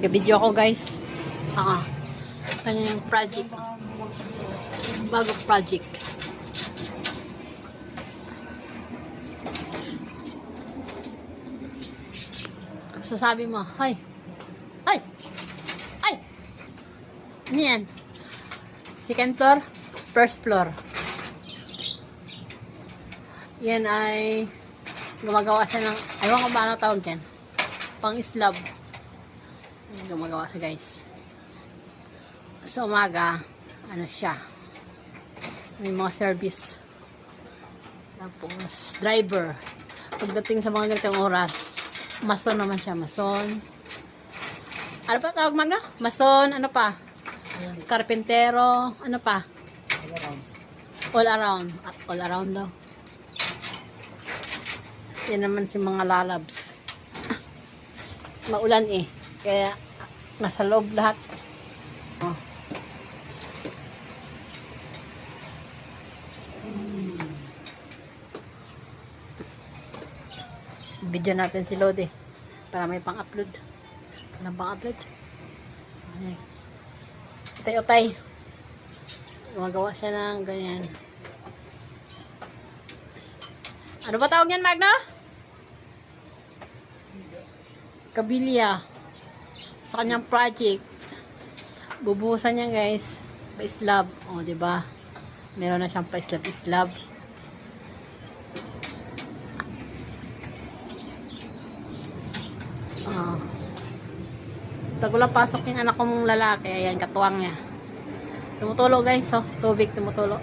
Taga-video ako guys. Kanya yung project. Bago project. Sasabi mo, Hoy! Hoy! Ay! Ano yan? Second floor? First floor. Yan ay gumagawa siya ng, ayaw ko ba ano tawag yan? Pang slab. Gumagawa siya guys. Sa umaga, ano siya? May mga service. Tapos, driver. Pagdating sa mga ganitong oras, mason naman siya, mason. Ano pa tawag magna? Mason, ano pa? Karpentero, ano pa? All around. All around daw. Yan naman si mga lalabs. Maulan eh. Kaya, nasa loob lahat. Oh. Video natin si Lodi para may pang-upload. Anong pang-upload? Utay-utay. Gumagawa siya ng ganyan. Ano ba tawag yan, Magna? Kabilya. Sa kanyang project. Bubuhusan niya, guys. Pa-slab. O, diba? Meron na siyang pa-slab-slab. Tagulang pasok yung anak kong lalaki. Ayan, katuwang niya. Tumutulo guys, oh. Tubig tumutulo.